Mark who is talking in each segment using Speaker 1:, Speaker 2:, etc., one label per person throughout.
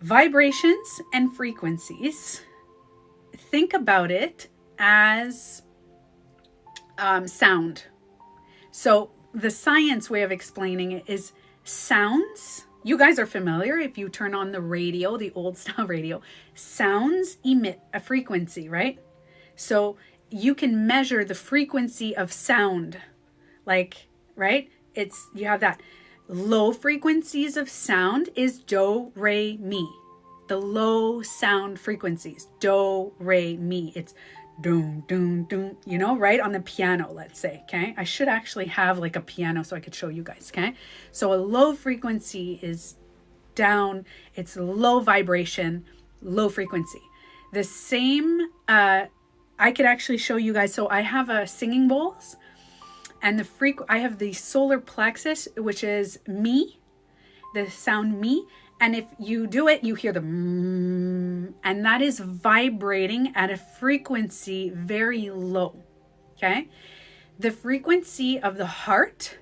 Speaker 1: Vibrations and frequencies, think about it as sound. So the science way of explaining it is sounds. You guys are familiar if you turn on the radio, the old style radio, sounds emit a frequency, right? So you can measure the frequency of sound, like, right? You have that. Low frequencies of sound is do, re, mi. The low sound frequencies, do, re, mi. It's doom, doom, doom, you know, right? On the piano, let's say, okay? I should actually have like a piano so I could show you guys, okay? So a low frequency is down, it's low vibration, low frequency. The same, I could actually show you guys. So I have a singing bowls. And I have the solar plexus, which is mi, the sound mi. And if you do it, you hear the and that is vibrating at a frequency very low, okay? The frequency of the heart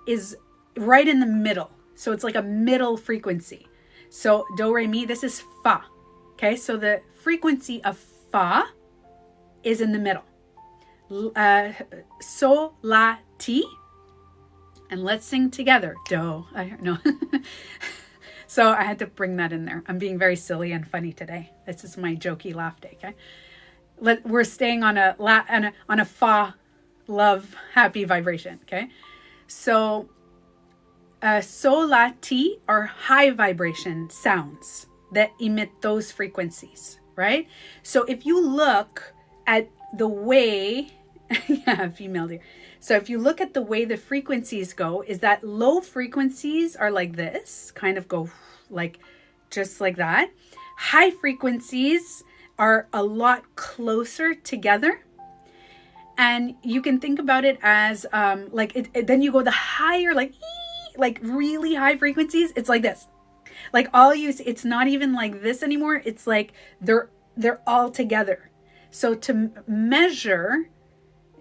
Speaker 1: is right in the middle. So it's like a middle frequency. So do, re, mi, this is fa, okay? So the frequency of fa is in the middle. So, la, ti, and let's sing together. Do. No. So I had to bring that in there. I'm being very silly and funny today. This is my jokey laugh day. Okay, we're staying on a fa, love, happy vibration. Okay, so so, la, ti are high vibration sounds that emit those frequencies, right? So if you look at the way yeah, female deer. So if you look at the way the frequencies go, is that low frequencies are like this, kind of go like just like that. High frequencies are a lot closer together. And you can think about it as then you go the higher, like really high frequencies. It's like this. Like it's not even like this anymore. It's like they're all together. So to measure,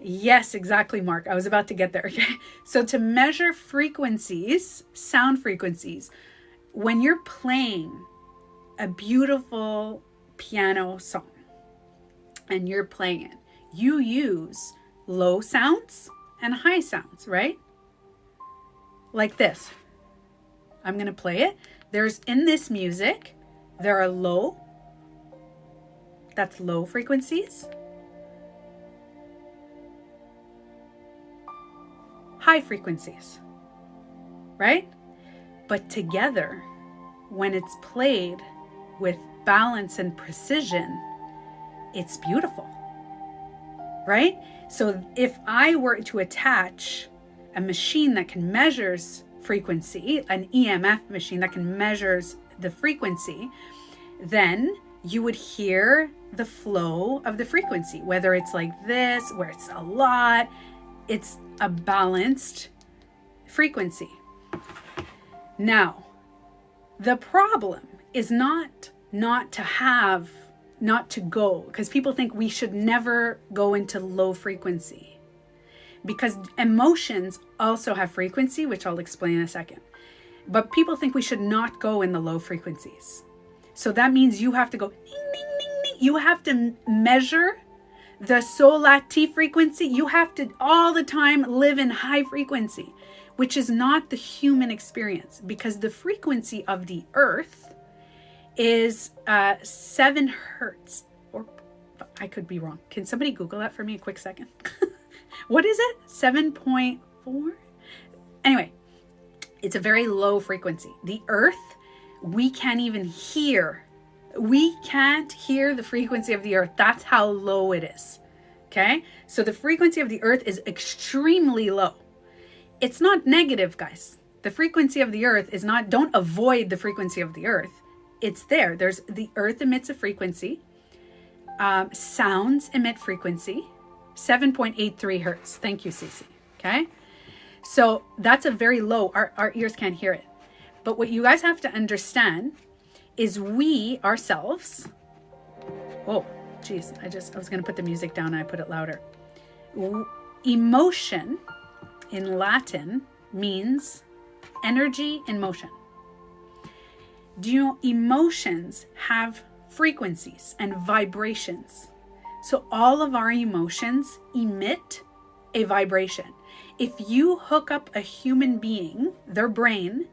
Speaker 1: yes, exactly, Mark. I was about to get there. Okay. So to measure frequencies, sound frequencies, when you're playing a beautiful piano song and you're playing it, you use low sounds and high sounds, right? Like this. I'm going to play it. In this music, there are low, that's low frequencies. High frequencies, right? But together, when it's played with balance and precision, it's beautiful, right? So if I were to attach a machine that can measures frequency, an EMF machine that can measures the frequency, then you would hear the flow of the frequency, whether it's like this, where it's a lot, it's a balanced frequency. Now, the problem is not to go, because people think we should never go into low frequency, because emotions also have frequency, which I'll explain in a second. But people think we should not go in the low frequencies. So that means you have to go ding, ding, ding, ding. You have to measure the sol, la, ti frequency. You have to all the time live in high frequency, which is not the human experience, because the frequency of the earth is 7 hertz. Or I could be wrong. Can somebody Google that for me a quick second? What is it? 7.4? Anyway, it's a very low frequency. The earth, we can't even hear. We can't hear the frequency of the earth. That's how low it is. Okay? So the frequency of the earth is extremely low. It's not negative, guys. The frequency of the earth is not, don't avoid the frequency of the earth. It's there. The earth emits a frequency. Sounds emit frequency. 7.83 hertz. Thank you, Cece. Okay? So that's a very low, our ears can't hear it. But what you guys have to understand is we ourselves, oh, geez, I was going to put the music down and I put it louder. Emotion in Latin means energy in motion. Do you know emotions have frequencies and vibrations? So all of our emotions emit a vibration. If you hook up a human being, their brain,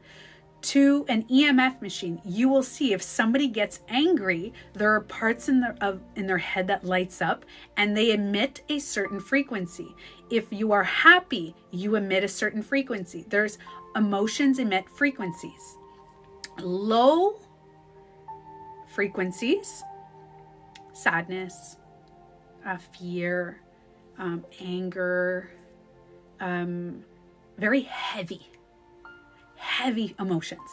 Speaker 1: to an EMF machine, you will see if somebody gets angry, there are parts in their head that lights up and they emit a certain frequency. If you are happy, you emit a certain frequency. There's emotions emit frequencies. Low frequencies, sadness, fear, anger, very heavy emotions.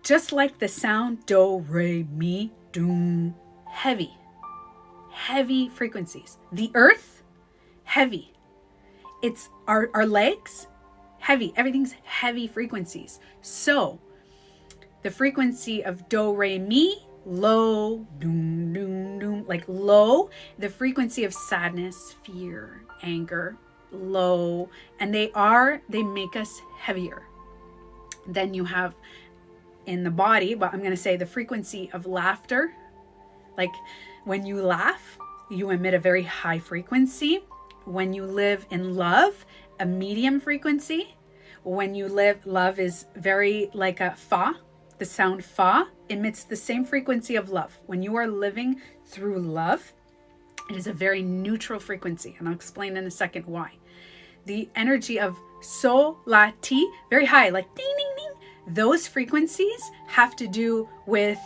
Speaker 1: Just like the sound do, re, mi, do, heavy frequencies. The earth, heavy. It's our legs, heavy. Everything's heavy frequencies. So the frequency of do, re, mi, low, doom, doom, doom, like low. The frequency of sadness, fear, anger, low. And they make us heavier. Then you have in the body, but I'm going to say the frequency of laughter. Like when you laugh, you emit a very high frequency. When you live in love, a medium frequency. When you live, love is very like a fa. The sound fa emits the same frequency of love. When you are living through love, it is a very neutral frequency. And I'll explain in a second why. The energy of so, la, ti, very high, like ding, ding, ding. Those frequencies have to do with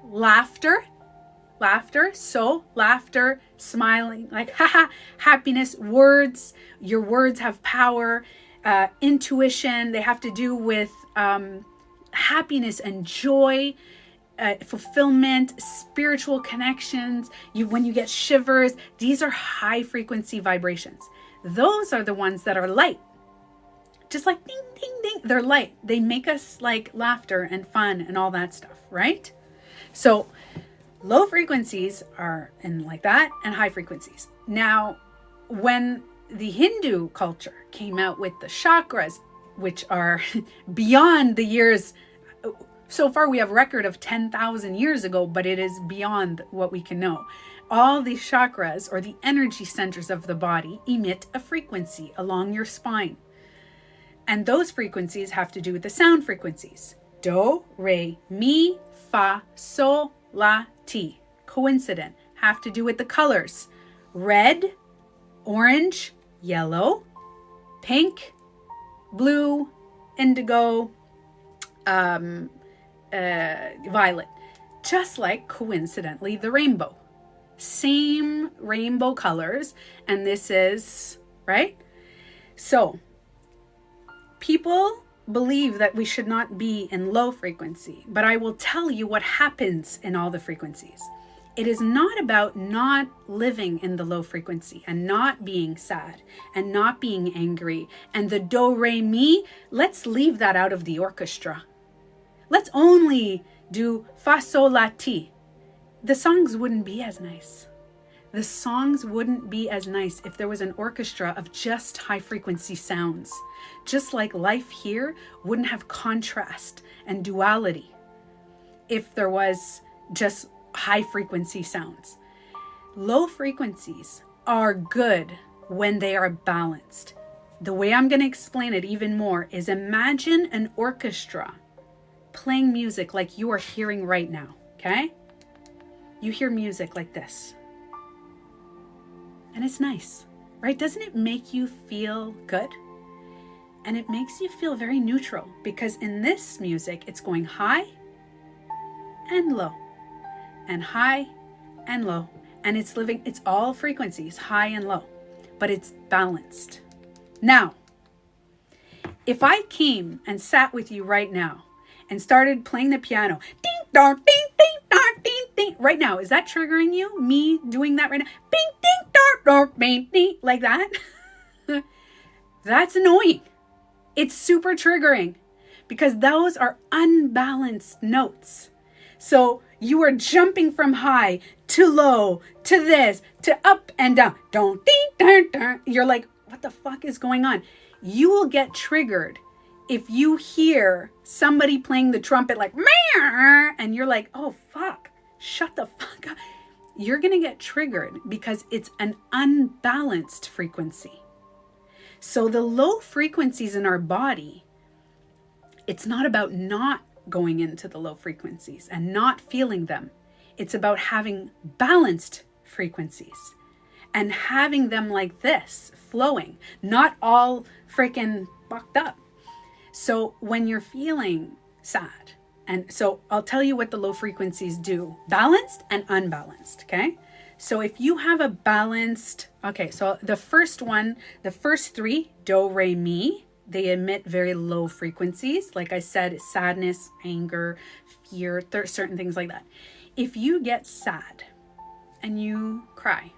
Speaker 1: laughter, so laughter, smiling, like haha, happiness, words. Your words have power, intuition. They have to do with happiness and joy, fulfillment, spiritual connections. When you get shivers, these are high frequency vibrations. Those are the ones that are light. Just like ding, ding, ding. They're light. They make us like laughter and fun and all that stuff, right? So low frequencies are in like that and high frequencies. Now, when the Hindu culture came out with the chakras, which are beyond the years, so far we have record of 10,000 years ago, but it is beyond what we can know. All these chakras, or the energy centers of the body, emit a frequency along your spine. And those frequencies have to do with the sound frequencies. Do, re, mi, fa, sol, la, ti. Coincident. Have to do with the colors. Red, orange, yellow, pink, blue, indigo, violet. Just like, coincidentally, the rainbow. Same rainbow colors. And this is, right? So, people believe that we should not be in low frequency, but I will tell you what happens in all the frequencies. It is not about not living in the low frequency and not being sad and not being angry. And the do, re, mi, let's leave that out of the orchestra. Let's only do fa, sol, la, ti. The songs wouldn't be as nice. The songs wouldn't be as nice if there was an orchestra of just high frequency sounds. Just like life here wouldn't have contrast and duality if there was just high frequency sounds. Low frequencies are good when they are balanced. The way I'm going to explain it even more is imagine an orchestra playing music like you are hearing right now, okay? You hear music like this. And it's nice, right? Doesn't it make you feel good? And it makes you feel very neutral because in this music, it's going high and low and high and low. And it's all frequencies, high and low, but it's balanced. Now, if I came and sat with you right now and started playing the piano, ding, dong, ding, ding, dong, ding, ding, right now, is that triggering you? Me doing that right now? Bing, ding, dong, dong, bing, ding, like that? That's annoying. It's super triggering because those are unbalanced notes. So you are jumping from high to low to this to up and down. Don't ding, dun, dun. You're like, what the fuck is going on? You will get triggered if you hear somebody playing the trumpet like, "Meow," and you're like, oh, fuck, shut the fuck up, you're going to get triggered because it's an unbalanced frequency. So the low frequencies in our body, it's not about not going into the low frequencies and not feeling them. It's about having balanced frequencies and having them like this, flowing, not all freaking fucked up. So when you're feeling sad, and so I'll tell you what the low frequencies do, balanced and unbalanced, okay? So if you have a balanced, okay, so the first one, the first three, do, re, mi, they emit very low frequencies. Like I said, sadness, anger, fear, certain things like that. If you get sad and you cry,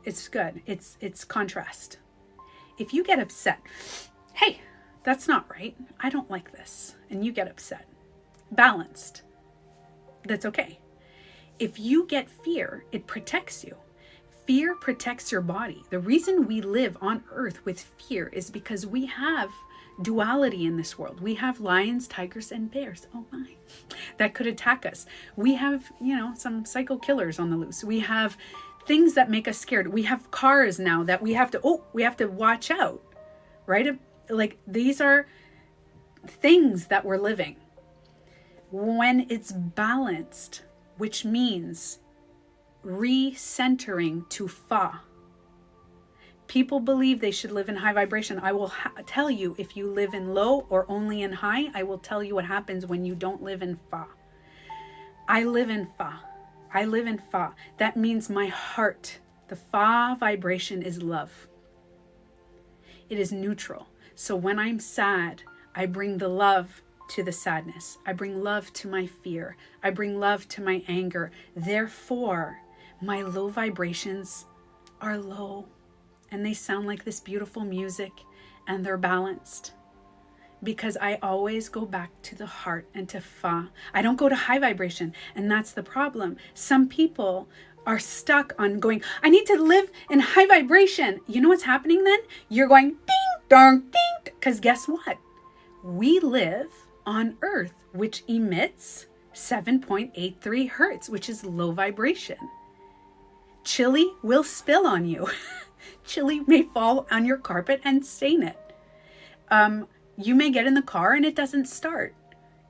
Speaker 1: it's good. It's contrast. If you get upset, hey, that's not right, I don't like this, and you get upset, balanced, that's okay. If you get fear, it protects you. Fear protects your body. The reason we live on earth with fear is because we have duality in this world. We have lions, tigers, and bears, oh my, that could attack us. We have, some psycho killers on the loose. We have things that make us scared. We have cars now that we have to watch out, right? Like, these are things that we're living. When it's balanced, which means recentering to Fa. People believe they should live in high vibration. I will tell you, if you live in low or only in high, I will tell you what happens when you don't live in Fa. I live in Fa. I live in Fa. That means my heart, the Fa vibration is love. It is neutral. So when I'm sad, I bring the love to the sadness. I bring love to my fear. I bring love to my anger. Therefore, my low vibrations are low and they sound like this beautiful music and they're balanced. Because I always go back to the heart and to Fa. I don't go to high vibration, and that's the problem. Some people are stuck on going, I need to live in high vibration. You know what's happening then? You're going ding, dong, ding. Because guess what? We live on Earth, which emits 7.83 hertz, which is low vibration. Chili will spill on you. Chili may fall on your carpet and stain it. You may get in the car and it doesn't start.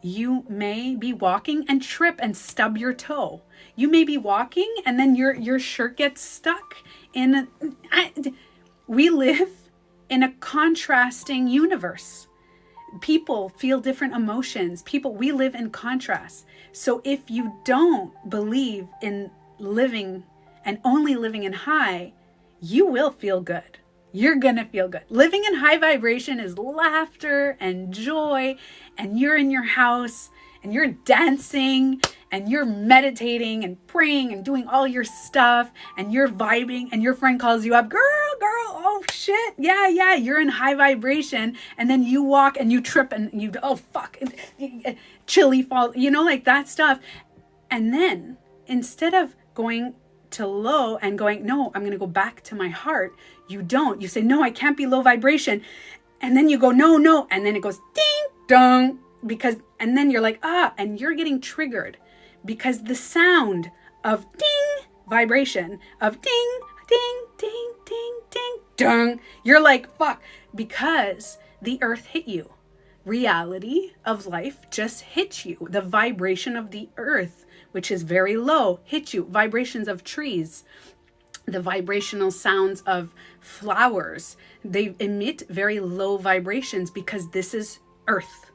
Speaker 1: You may be walking and trip and stub your toe. You may be walking and then your shirt gets stuck in we live in a contrasting universe. People feel different emotions. We live in contrast. So if you don't believe in living and only living in high, you will feel good. You're going to feel good. Living in high vibration is laughter and joy, and you're in your house and you're dancing and you're meditating and praying and doing all your stuff and you're vibing and your friend calls you up, girl, oh shit, yeah, you're in high vibration, and then you walk and you trip and you, oh fuck, chili fall, like that stuff. And then instead of going to low and going, no, I'm going to go back to my heart, you don't. You say, no, I can't be low vibration. And then you go, no. And then it goes ding, dong, and then you're like, and you're getting triggered because the sound of ding vibration, of ding, ding, ding, ding, ding, dong, you're like, fuck, because the earth hit you. Reality of life just hit you. The vibration of the earth, which is very low, hit you. Vibrations of trees, the vibrational sounds of flowers, they emit very low vibrations because this is earth,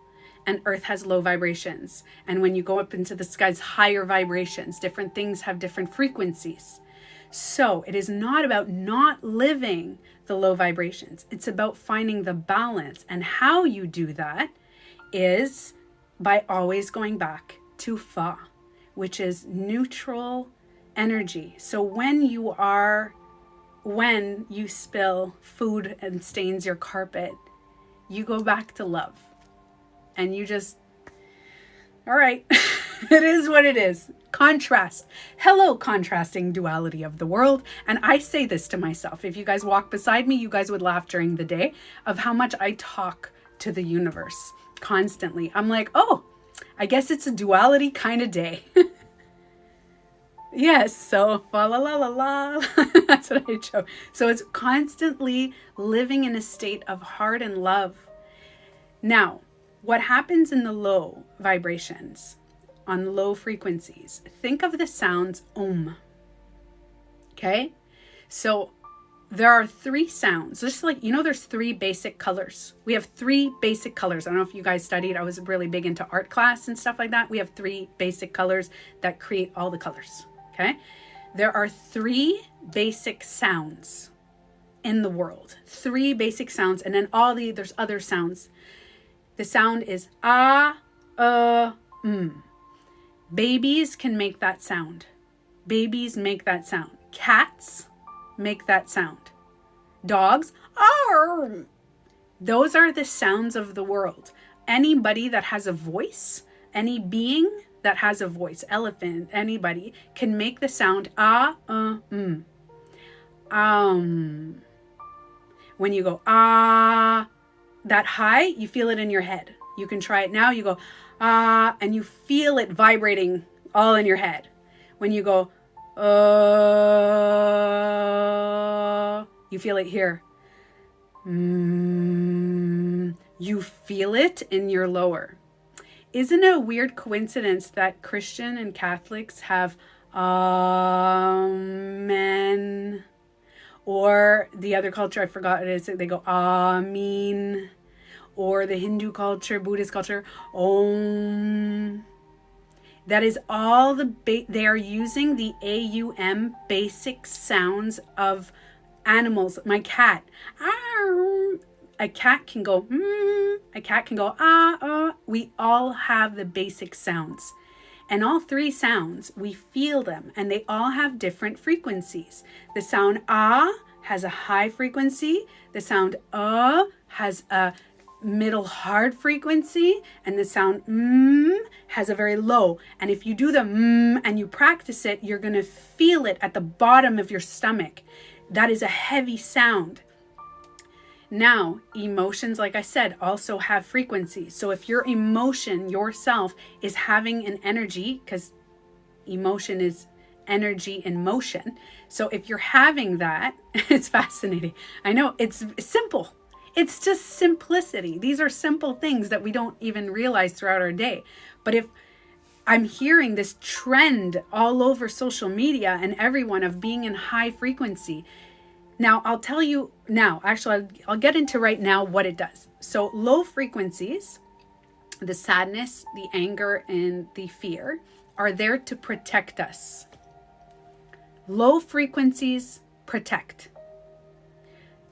Speaker 1: and earth has low vibrations. And when you go up into the skies, higher vibrations, different things have different frequencies. So it is not about not living the low vibrations. It's about finding the balance. And how you do that is by always going back to Fa, which is neutral energy. So when you spill food and stains your carpet, you go back to love. And you just, all right, it is what it is. Contrast. Hello, contrasting duality of the world. And I say this to myself. If you guys walk beside me, you guys would laugh during the day of how much I talk to the universe constantly. I'm like, oh, I guess it's a duality kind of day. Yes, so la la la la la. That's what I chose. So it's constantly living in a state of heart and love. Now, what happens in the low vibrations, on low frequencies, think of the sounds om. Okay? So there are 3 sounds. Just like, there's 3 basic colors. We have 3 basic colors. I don't know if you guys studied. I was really big into art class and stuff like that. We have 3 basic colors that create all the colors. Okay? There are 3 basic sounds in the world. 3 basic sounds. And then there's other sounds. The sound is Babies can make that sound. Babies make that sound. Cats make that sound. Dogs, arr. Those are the sounds of the world. Anybody that has a voice, any being that has a voice, elephant, anybody, can make the sound When you go that high, you feel it in your head. You can try it now. You go and you feel it vibrating all in your head. When you go you feel it here. You feel it in your lower. Isn't it a weird coincidence that Christian and Catholics have amen? Or the other culture, I forgot it is, they go amin. Or the Hindu culture, Buddhist culture, om. That is all they are using the AUM basic sounds of animals. My cat, a cat can go, a cat can go, We all have the basic sounds. And all 3 sounds, we feel them, and they all have different frequencies. The sound has a high frequency. The sound has a middle hard frequency, and the sound has a very low. And if you do the and you practice it, you're going to feel it at the bottom of your stomach. That is a heavy sound. Now, emotions, like I said, also have frequencies. So if your emotion yourself is having an energy, because emotion is energy in motion. So if you're having that, it's fascinating. I know it's simple. It's just simplicity. These are simple things that we don't even realize throughout our day. But if I'm hearing this trend all over social media and everyone of being in high frequency, now I'll tell you now, actually I'll get into right now what it does. So low frequencies, the sadness, the anger, and the fear are there to protect us. Low frequencies protect.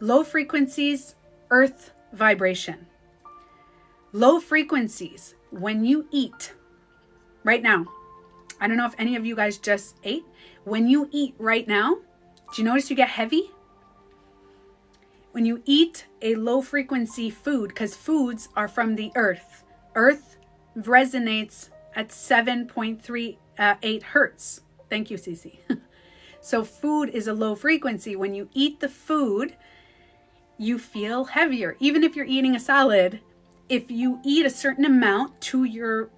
Speaker 1: Low frequencies, earth vibration. Low frequencies, when you eat right now, I don't know if any of you guys just ate. When you eat right now, do you notice you get heavy? When you eat a low frequency food, because foods are from the earth resonates at 7.38 hertz. Thank you, Cece. So food is a low frequency. When you eat the food, you feel heavier. Even if you're eating a salad, if you eat a certain amount to your,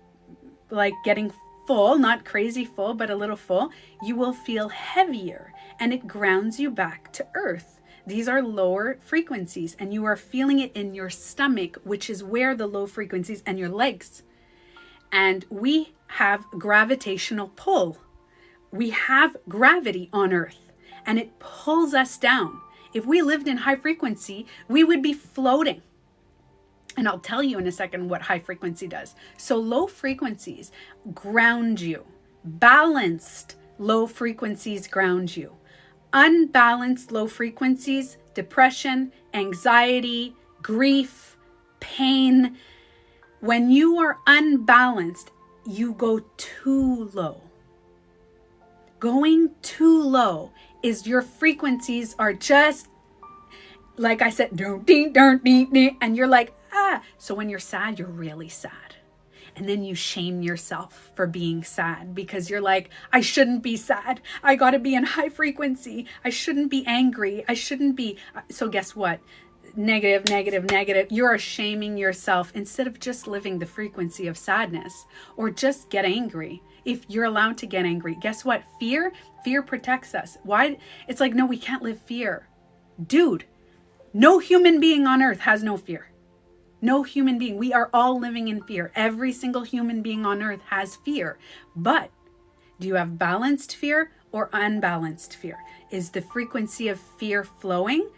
Speaker 1: like, getting full, not crazy full, but a little full, you will feel heavier, and it grounds you back to earth. These are lower frequencies, and you are feeling it in your stomach, which is where the low frequencies, and your legs. And we have gravitational pull. We have gravity on earth, and it pulls us down. If we lived in high frequency, we would be floating. And I'll tell you in a second what high frequency does. So low frequencies ground you. Balanced low frequencies ground you. Unbalanced low frequencies, depression, anxiety, grief, pain. When you are unbalanced, you go too low. Going too low is your frequencies are just, like I said, and you're like, ah. So when you're sad, you're really sad. And then you shame yourself for being sad because you're like, I shouldn't be sad. I got to be in high frequency. I shouldn't be angry. I shouldn't be. So guess what? negative, negative, negative. You're shaming yourself instead of just living the frequency of sadness or just get angry. If you're allowed to get angry, guess what? Fear protects us. Why? It's like, no, we can't live fear. Dude, no human being on earth has no fear. No human being. We are all living in fear. Every single human being on earth has fear. But do you have balanced fear or unbalanced fear? Is the frequency of fear flowing?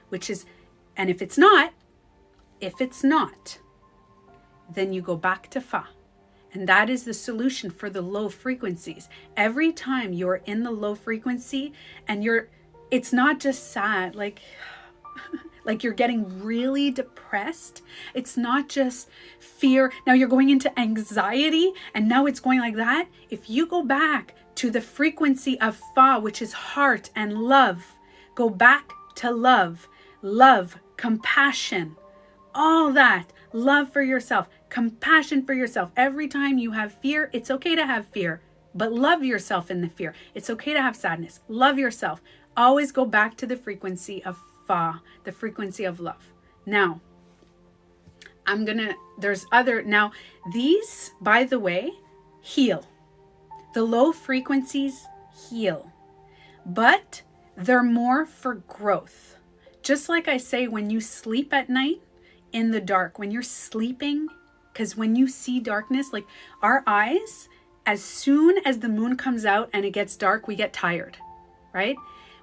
Speaker 1: And if it's not, then you go back to Fa. And that is the solution for the low frequencies. Every time you're in the low frequency and it's not just sad, like you're getting really depressed. It's not just fear. Now you're going into anxiety and now it's going like that. If you go back to the frequency of Fa, which is heart and love, go back to love, compassion, all that, love for yourself, compassion for yourself. Every time you have fear, it's okay to have fear, but love yourself in the fear. It's okay to have sadness. Love yourself. Always go back to the frequency of Fa, the frequency of love. Now, now these, by the way, heal. The low frequencies heal, but they're more for growth. Just like I say, when you sleep at night in the dark, when you're sleeping, because when you see darkness, like our eyes, as soon as the moon comes out and it gets dark, we get tired, right?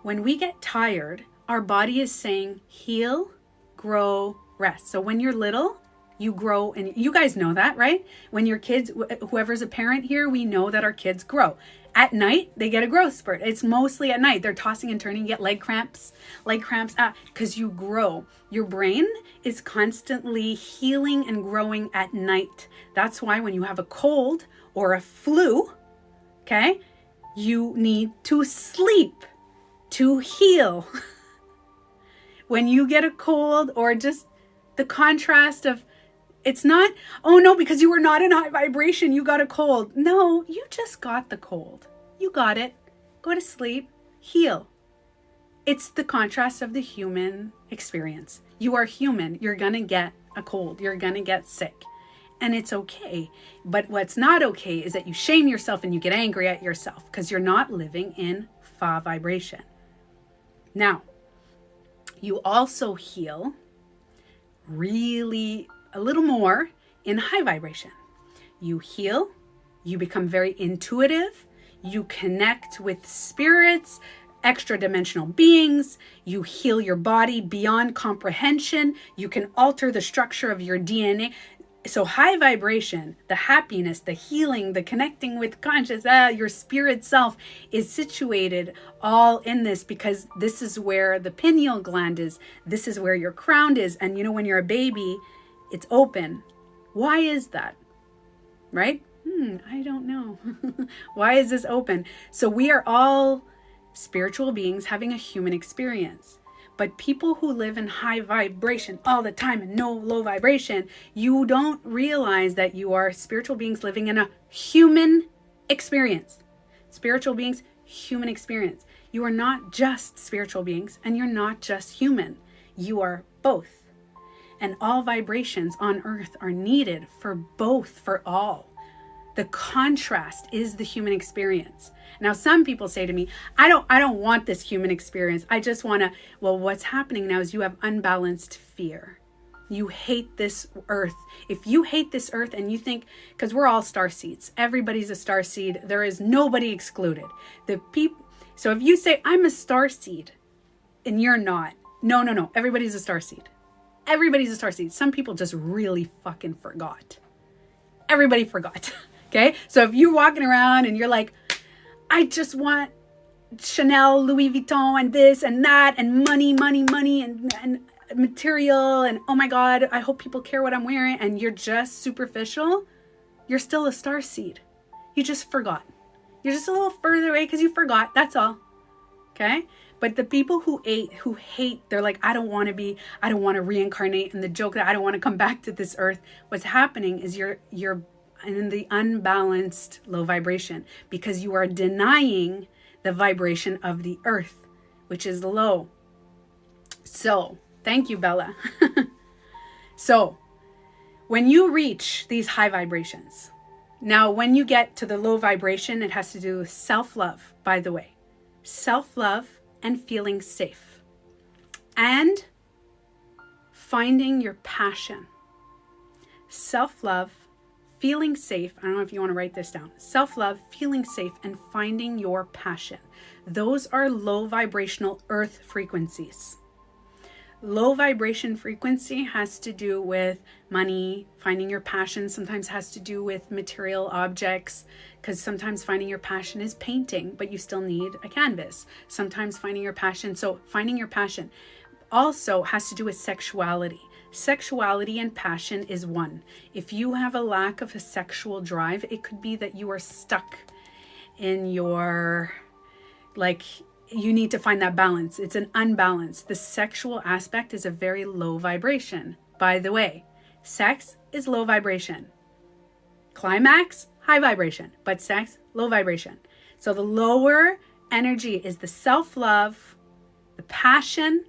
Speaker 1: When we get tired, our body is saying heal, grow, rest. So when you're little, you grow, and you guys know that, right? When your kids, whoever's a parent here, we know that our kids grow. At night, they get a growth spurt. It's mostly at night. They're tossing and turning, get leg cramps, because you grow. Your brain is constantly healing and growing at night. That's why when you have a cold or a flu, okay, you need to sleep to heal. When you get a cold, or just the contrast of, it's not, oh no, because you were not in high vibration, you got a cold. No, you just got the cold. You got it. Go to sleep, heal. It's the contrast of the human experience. You are human. You're going to get a cold. You're going to get sick. And it's okay. But what's not okay is that you shame yourself and you get angry at yourself because you're not living in Fa vibration. Now, you also heal really a little more in high vibration. You heal, you become very intuitive, you connect with spirits, extra dimensional beings, you heal your body beyond comprehension, you can alter the structure of your DNA. So high vibration, the happiness, the healing, the connecting with conscious, your spirit self is situated all in this, because this is where the pineal gland is. This is where your crown is. And you know, when you're a baby, it's open. Why is that? Right? I don't know. Why is this open? So we are all spiritual beings having a human experience. But people who live in high vibration all the time and no low vibration, you don't realize that you are spiritual beings living in a human experience. Spiritual beings, human experience. You are not just spiritual beings and you're not just human. You are both. And all vibrations on earth are needed for both, for all. The contrast is the human experience. Now, some people say to me, I don't want this human experience. I just want to, well, what's happening now is you have unbalanced fear. You hate this earth. If you hate this earth and you think, because we're all star seeds, everybody's a star seed. There is nobody excluded. So if you say, I'm a star seed and you're not, no, everybody's a star seed. Everybody's a star seed. Some people just really fucking forgot. Everybody forgot. Okay. So if you're walking around and you're like, I just want Chanel, Louis Vuitton, and this and that, and money, and material, and oh my God, I hope people care what I'm wearing, and you're just superficial, you're still a star seed. You just forgot. You're just a little further away because you forgot. That's all. Okay? But the people who hate, they're like, I don't want to reincarnate, and the joke that I don't want to come back to this earth. What's happening is you're in the unbalanced low vibration, because you are denying the vibration of the earth, which is low. So Thank you, Bella. So when you reach these high vibrations, now when you get to the low vibration, it has to do with self-love, by the way. Self-love and feeling safe. And finding your passion. Self-love, feeling safe. I don't know if you want to write this down. Self-love, feeling safe, and finding your passion. Those are low vibrational earth frequencies. Low vibration frequency has to do with money, finding your passion, sometimes has to do with material objects, because sometimes finding your passion is painting, but you still need a canvas. Sometimes finding your passion, so finding your passion also has to do with sexuality. Sexuality and passion is one. If you have a lack of a sexual drive, it could be that you are stuck in your, like, you need to find that balance. It's an unbalance. The sexual aspect is a very low vibration. By the way, sex is low vibration. Climax, high vibration. But sex, low vibration. So the lower energy is the self-love, the passion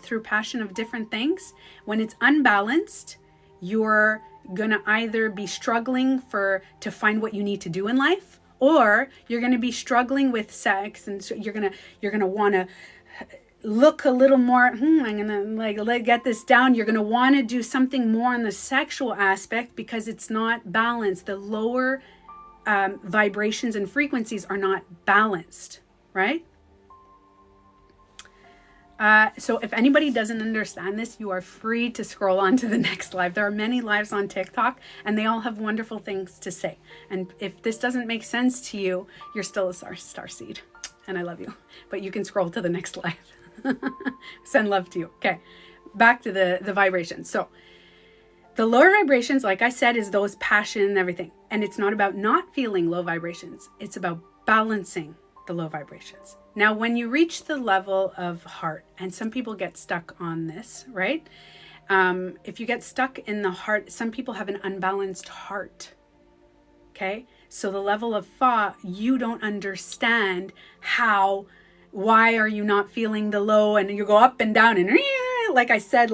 Speaker 1: through passion of different things. When it's unbalanced, you're gonna either be struggling to find what you need to do in life, or you're going to be struggling with sex, and so you're going to want to look a little more, I'm going to get this down. You're going to want to do something more on the sexual aspect because it's not balanced. The lower vibrations and frequencies are not balanced, right? So if anybody doesn't understand this, you are free to scroll on to the next live. There are many lives on TikTok and they all have wonderful things to say. And if this doesn't make sense to you, you're still a star seed and I love you, but you can scroll to the next live. Send love to you. Okay. Back to the vibrations. So the lower vibrations, like I said, is those passion and everything. And it's not about not feeling low vibrations. It's about balancing the low vibrations. Now, when you reach the level of heart, and some people get stuck on this, right? If you get stuck in the heart, some people have an unbalanced heart. Okay. So the level of fa, you don't understand why are you not feeling the low, and you go up and down and like I said,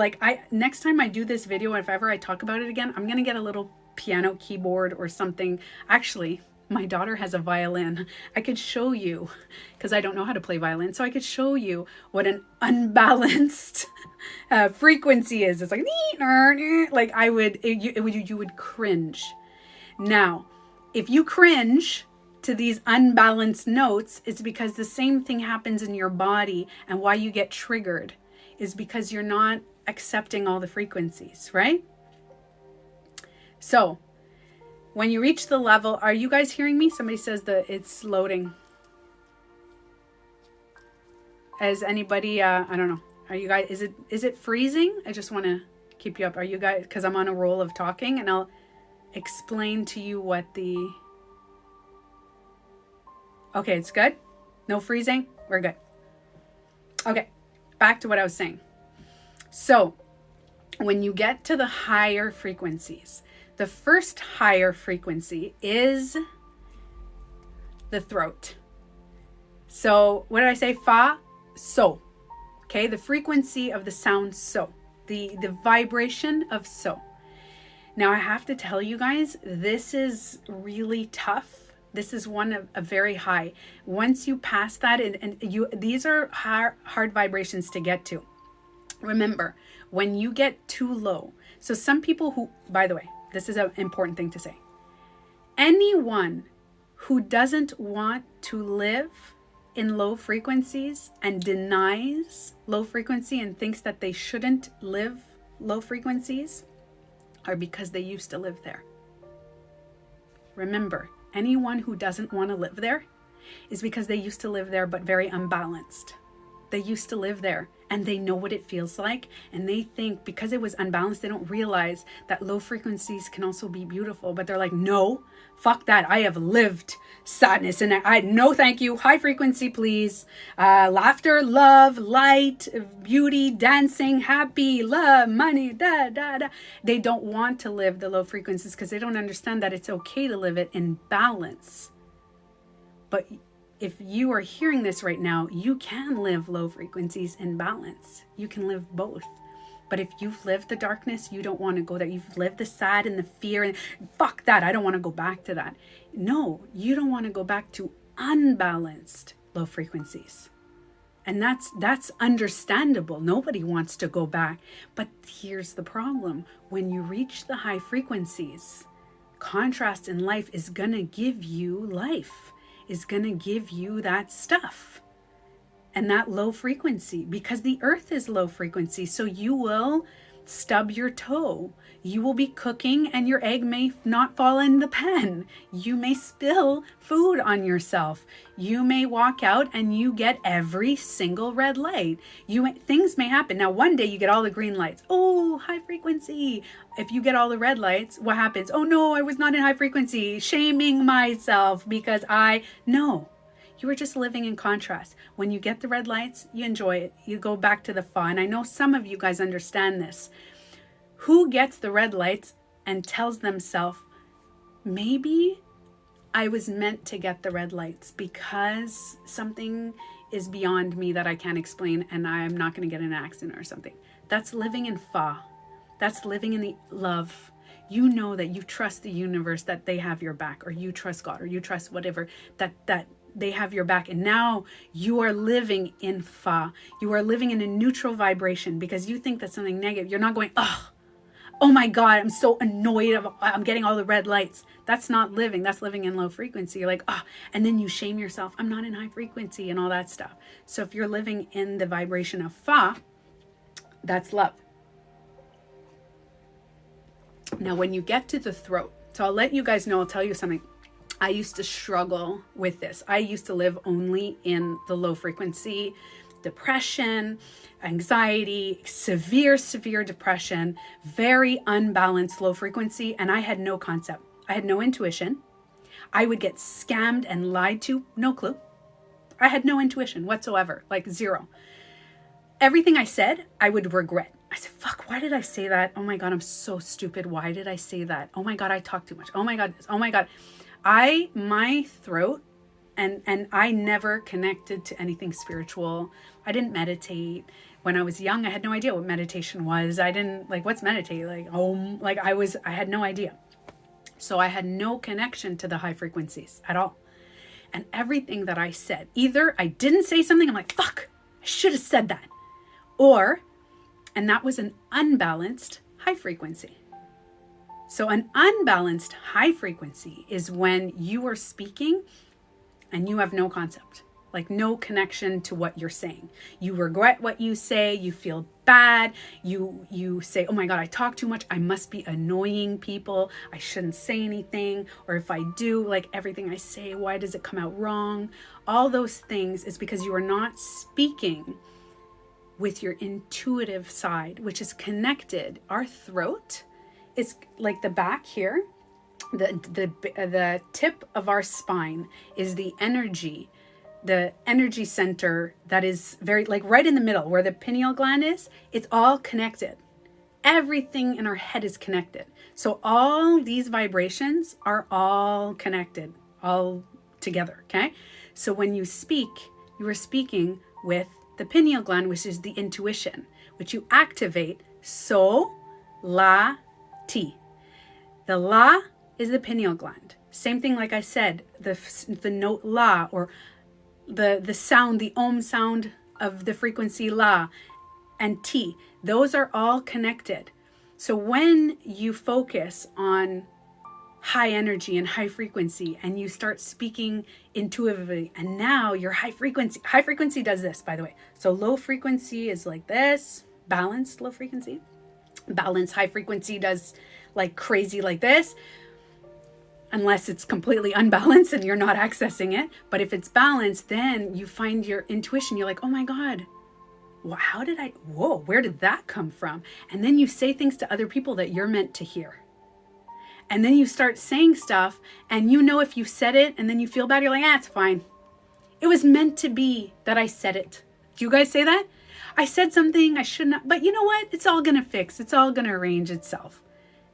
Speaker 1: next time I do this video, if ever I talk about it again, I'm going to get a little piano keyboard or something. Actually, my daughter has a violin. I could show you, because I don't know how to play violin. So I could show you what an unbalanced frequency is. It's like, you would cringe. Now, if you cringe to these unbalanced notes, it's because the same thing happens in your body, and why you get triggered is because you're not accepting all the frequencies, right? So when you reach the level, are you guys hearing me? Somebody says that it's loading. Is anybody, I don't know. Are you guys, is it freezing? I just want to keep you up. Are you guys, because I'm on a roll of talking, and I'll explain to you what okay, it's good. No freezing. We're good. Okay. Back to what I was saying. So when you get to the higher frequencies, the first higher frequency is the throat. So what did I say? Fa, so. Okay, the frequency of the sound so. The vibration of so. Now I have to tell you guys, this is really tough. This is one of a very high. Once you pass that, these are hard vibrations to get to. Remember, when you get too low, so some people who, by the way, this is an important thing to say. Anyone who doesn't want to live in low frequencies and denies low frequency and thinks that they shouldn't live low frequencies are because they used to live there. Remember, anyone who doesn't want to live there is because they used to live there, but very unbalanced. They used to live there and they know what it feels like. And they think because it was unbalanced, they don't realize that low frequencies can also be beautiful. But they're like, no, fuck that. I have lived sadness and I no, thank you. High frequency, please. Laughter, love, light, beauty, dancing, happy, love, money, da, da, da. They don't want to live the low frequencies because they don't understand that it's okay to live it in balance. But if you are hearing this right now, you can live low frequencies in balance. You can live both. But if you've lived the darkness, you don't want to go there. You've lived the sad and the fear and fuck that. I don't want to go back to that. No, you don't want to go back to unbalanced low frequencies. And that's understandable. Nobody wants to go back. But here's the problem. When you reach the high frequencies, contrast in life is going to give you life, is going to give you that stuff. And that low frequency, because the earth is low frequency. So you will stub your toe. You will be cooking and your egg may not fall in the pan. You may spill food on yourself. You may walk out and you get every single red light. Things may happen. Now, one day you get all the green lights. Oh, high frequency. If you get all the red lights, what happens? Oh no, I was not in high frequency. Shaming myself because no. You are just living in contrast. When you get the red lights, you enjoy it. You go back to the fun. I know some of you guys understand this. Who gets the red lights and tells themselves, maybe I was meant to get the red lights because something is beyond me that I can't explain and I'm not going to get in an accident or something. That's living in fa. That's living in the love. You know that you trust the universe, that they have your back, or you trust God, or you trust whatever, that they have your back. And now you are living in fa. You are living in a neutral vibration because you think that's something negative. You're not going, oh my God, I'm so annoyed. I'm getting all the red lights. That's not living. That's living in low frequency. You're like, and then you shame yourself. I'm not in high frequency and all that stuff. So if you're living in the vibration of fa, that's love. Now, when you get to the throat, so I'll let you guys know, I'll tell you something. I used to struggle with this. I used to live only in the low frequency, depression, anxiety, severe depression, very unbalanced low frequency. And I had no concept. I had no intuition. I would get scammed and lied to. No clue. I had no intuition whatsoever, like zero. Everything I said, I would regret. I said, fuck, why did I say that? Oh my God, I'm so stupid. Why did I say that? Oh my God, I talk too much. Oh my God, oh my God. My throat, and I never connected to anything spiritual. I didn't meditate. When I was young, I had no idea what meditation was. I didn't what's meditate? I had no idea. So I had no connection to the high frequencies at all. And everything that I said, either I didn't say something, I'm like, fuck, I should have said that. And that was an unbalanced high frequency. So an unbalanced high frequency is when you are speaking and you have no concept, no connection to what you're saying. You regret what you say. You feel bad. You say, oh my God, I talk too much. I must be annoying people. I shouldn't say anything. Or if I do, everything I say, why does it come out wrong? All those things is because you are not speaking with your intuitive side, which is connected. Our throat is like the back here. The tip of our spine is the energy center that is very right in the middle where the pineal gland is. It's all connected. Everything in our head is connected. So all these vibrations are all connected, all together. Okay. So when you speak, you are speaking with the pineal gland, which is the intuition, which you activate. So, la, ti. The la is the pineal gland. Same thing, like I said, the note la, or the sound, the om sound of the frequency la, and ti. Those are all connected. So when you focus on high energy and high frequency and you start speaking intuitively, and now your high frequency does this, by the way. So low frequency is like this, balanced low frequency. Balanced high frequency does crazy like this, unless it's completely unbalanced and you're not accessing it. But if it's balanced, then you find your intuition. You're like, oh my God, where did that come from? And then you say things to other people that you're meant to hear. And then you start saying stuff, and if you said it and then you feel bad, you're like, it's fine. It was meant to be that I said it. Do you guys say that? I said something I should not, but you know what? It's all going to fix. It's all going to arrange itself.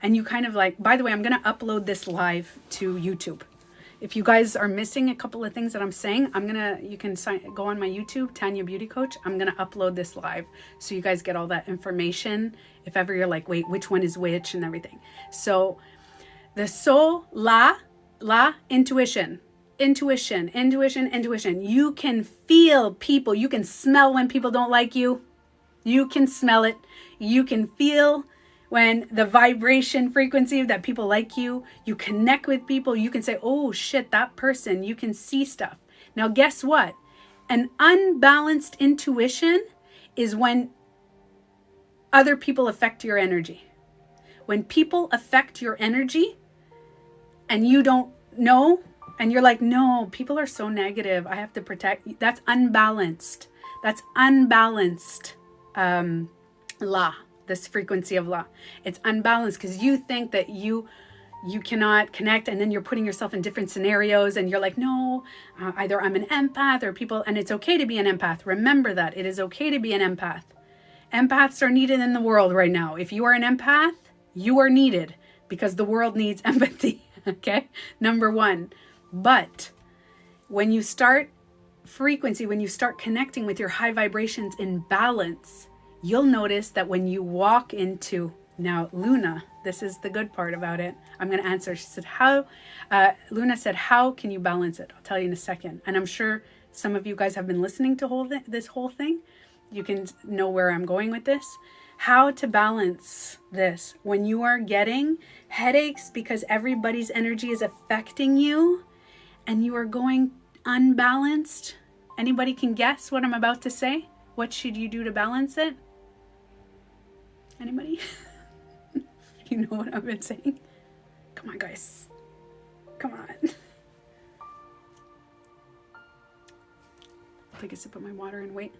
Speaker 1: And you kind of by the way, I'm going to upload this live to YouTube. If you guys are missing a couple of things that I'm saying, you can go on my YouTube, Tanya Beauty Coach. I'm gonna upload this live so you guys get all that information. If ever you're like, wait, which one is which and everything. So the soul, la, intuition. Intuition. You can feel people. You can smell when people don't like you. You can smell it. You can feel when the vibration frequency that people like you. You connect with people. You can say, oh shit, that person. You can see stuff. Now guess what? An unbalanced intuition is when other people affect your energy. When people affect your energy and you don't know, and you're like, no, people are so negative, I have to protect. That's unbalanced. That's unbalanced la, this frequency of la. It's unbalanced because you think that you cannot connect, and then you're putting yourself in different scenarios and you're like, no, either I'm an empath or people, and it's okay to be an empath. Remember that. It is okay to be an empath. Empaths are needed in the world right now. If you are an empath, you are needed because the world needs empathy. Okay? Number one. But when you start frequency, when you start connecting with your high vibrations in balance, you'll notice that when you walk into, now Luna, this is the good part about it. I'm going to answer. She said, Luna said, how can you balance it? I'll tell you in a second. And I'm sure some of you guys have been listening to this whole thing. You can know where I'm going with this. How to balance this when you are getting headaches because everybody's energy is affecting you and you are going unbalanced. Anybody can guess what I'm about to say? What should you do to balance it? Anybody? You know what I've been saying? Come on, guys. Come on. I'll take a sip of my water and wait.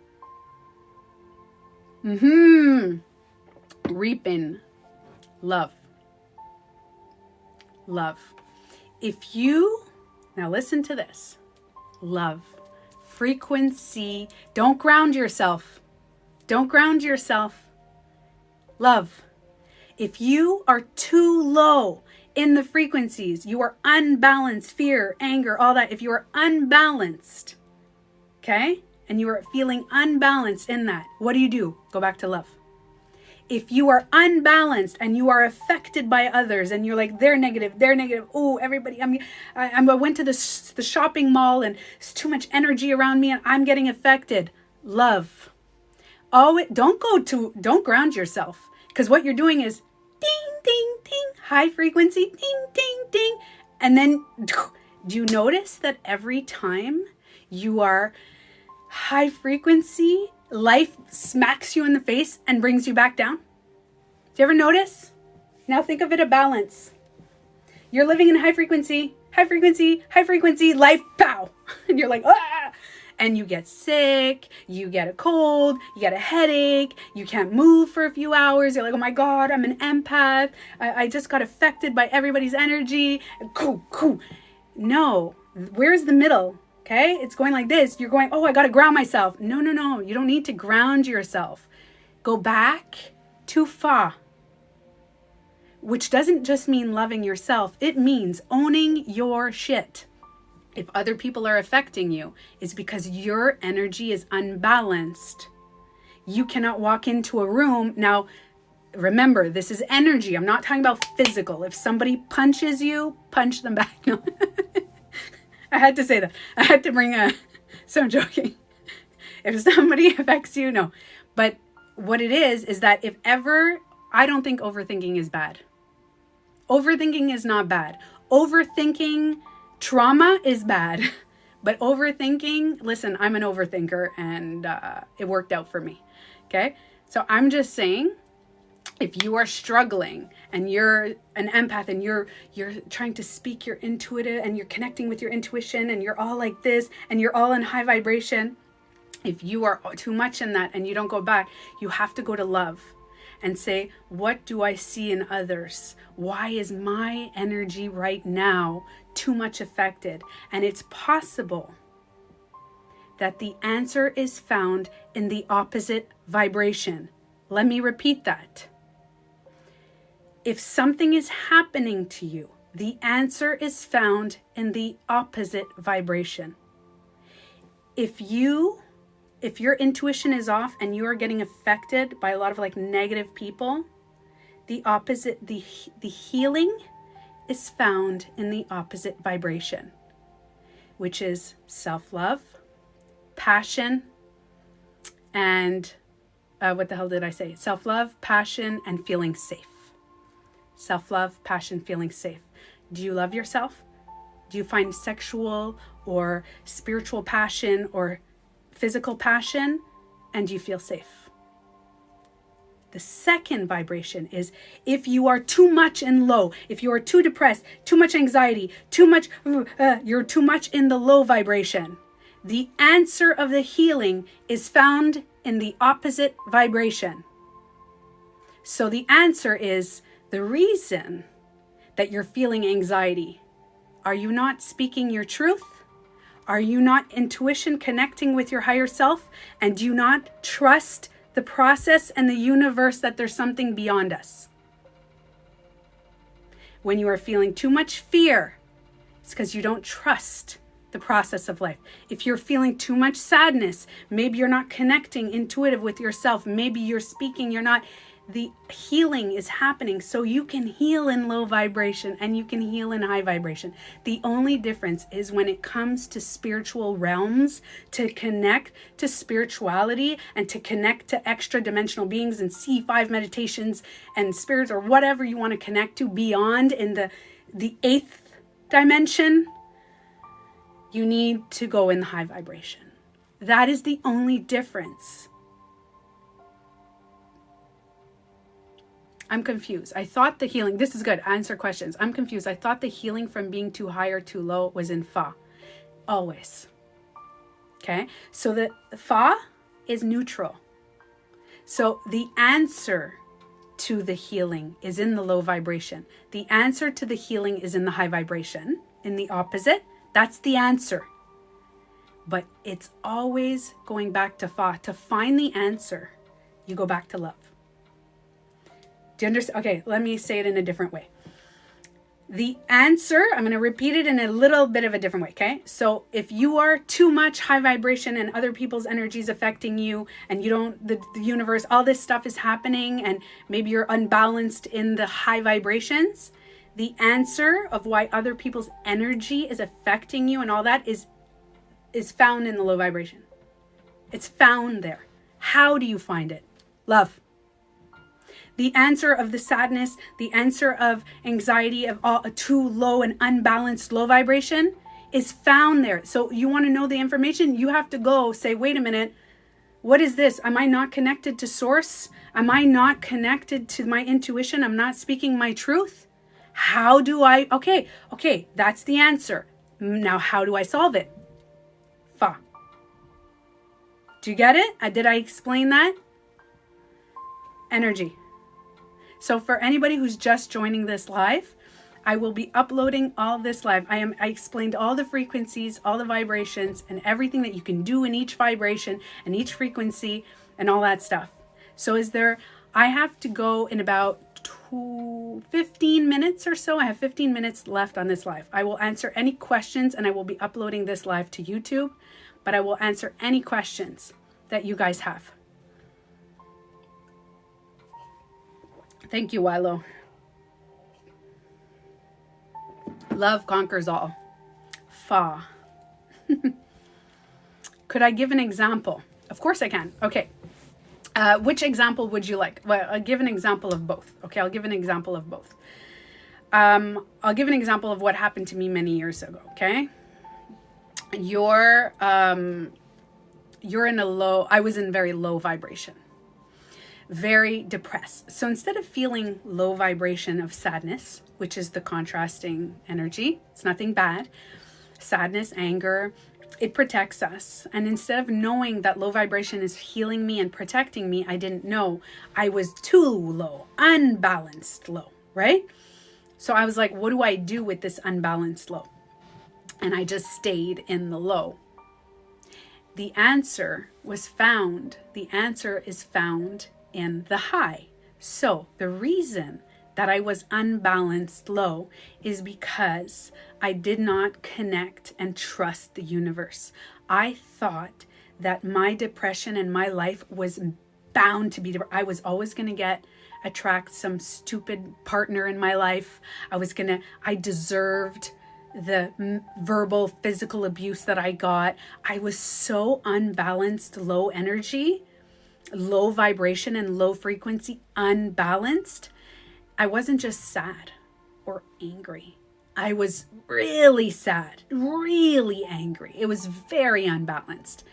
Speaker 1: Reaping. Love. If you, now listen to this. Love. Frequency. Don't ground yourself. Love. If you are too low in the frequencies, you are unbalanced, fear, anger, all that. If you are unbalanced, okay? And you are feeling unbalanced in that, what do? Go back to love. If you are unbalanced and you are affected by others and you're like, they're negative. Oh, everybody, I went to the shopping mall and there's too much energy around me and I'm getting affected. Love. Don't ground yourself, because what you're doing is ding, ding, ding, high frequency, ding, ding, ding. And then do you notice that every time you are high frequency, life smacks you in the face and brings you back down? Do you ever notice? Now think of it a balance. You're living in high frequency, life, pow. And you're like, ah! And you get sick, you get a cold, you get a headache, you can't move for a few hours. You're like, oh my God, I'm an empath. I just got affected by everybody's energy. Cool. No, where's the middle? Okay, it's going like this. You're going, oh, I got to ground myself. No. You don't need to ground yourself. Go back to fa, which doesn't just mean loving yourself. It means owning your shit. If other people are affecting you, it's because your energy is unbalanced. You cannot walk into a room. Now, remember, this is energy. I'm not talking about physical. If somebody punches you, punch them back. No. I had to say that. I had to bring so I'm joking. If somebody affects you, no. But what it is that if ever, I don't think overthinking is bad. Overthinking is not bad. Overthinking trauma is bad. But overthinking, listen, I'm an overthinker and it worked out for me. Okay? So I'm just saying, if you are struggling and you're an empath and you're trying to speak your intuitive and you're connecting with your intuition and you're all like this and you're all in high vibration, if you are too much in that and you don't go back, you have to go to love and say, what do I see in others? Why is my energy right now too much affected? And it's possible that the answer is found in the opposite vibration. Let me repeat that. If something is happening to you, The answer is found in the opposite vibration. If your intuition is off and you are getting affected by a lot of like negative people, the healing is found in the opposite vibration, which is self-love, passion, and what the hell did I say? Self-love, passion, and feeling safe. Self-love, passion, feeling safe. Do you love yourself? Do you find sexual or spiritual passion or physical passion? And do you feel safe? The second vibration is if you are too much in low, if you are too depressed, too much anxiety, you're too much in the low vibration. The answer of the healing is found in the opposite vibration. So the answer is the reason that you're feeling anxiety. Are you not speaking your truth? Are you not intuition connecting with your higher self? And do you not trust the process and the universe that there's something beyond us? When you are feeling too much fear, it's because you don't trust the process of life. If you're feeling too much sadness, maybe you're not connecting intuitive with yourself. Maybe you're speaking, the healing is happening so you can heal in low vibration and you can heal in high vibration. The only difference is when it comes to spiritual realms, to connect to spirituality and to connect to extra dimensional beings and C5 meditations and spirits or whatever you want to connect to beyond in the eighth dimension, you need to go in the high vibration. That is the only difference. I'm confused. I thought the healing, this is good, answer questions. I'm confused. I thought the healing from being too high or too low was in Fa. Always. Okay, so the Fa is neutral. So the answer to the healing is in the low vibration. The answer to the healing is in the high vibration, in the opposite. That's the answer. But it's always going back to Fa. To find the answer, you go back to love. Do you understand? Okay, let me say it in a different way. The answer, I'm going to repeat it in a little bit of a different way, okay? So if you are too much high vibration and other people's energies affecting you and you don't, the universe, all this stuff is happening and maybe you're unbalanced in the high vibrations, the answer of why other people's energy is affecting you and all that is found in the low vibration. It's found there. How do you find it? Love. The answer of the sadness, the answer of anxiety, of all too low and unbalanced low vibration is found there. So you want to know the information, you have to go say, wait a minute, what is this? Am I not connected to source? Am I not connected to my intuition? I'm not speaking my truth? How do I, okay, that's the answer. Now, how do I solve it? Fa. Do you get it? Did I explain that? Energy. So for anybody who's just joining this live, I will be uploading all this live. I explained all the frequencies, all the vibrations, and everything that you can do in each vibration and each frequency and all that stuff. So I have to go in about 15 minutes or so. I have 15 minutes left on this live. I will answer any questions and I will be uploading this live to YouTube, but I will answer any questions that you guys have. Thank you, Wilo. Love conquers all. Fa. Could I give an example? Of course I can. Okay. Which example would you like? Well, I'll give an example of both. Okay, I'll give an example of both. I'll give an example of what happened to me many years ago, okay? You're in a low, I was in very low vibration. Very depressed. So instead of feeling low vibration of sadness, which is the contrasting energy, it's nothing bad, sadness, anger, it protects us. And instead of knowing that low vibration is healing me and protecting me, I didn't know. I was too low, unbalanced low, right? So I was like, what do I do with this unbalanced low? And I just stayed in the low. The answer was found. The answer is found in the high. So the reason that I was unbalanced low is because I did not connect and trust the universe. I thought that my depression and my life was bound to be, I was always going to attract some stupid partner in my life. I deserved the verbal, physical abuse that I got. I was so unbalanced, low energy, low vibration and low frequency, unbalanced. I wasn't just sad or angry. I was really sad, really angry. It was very unbalanced.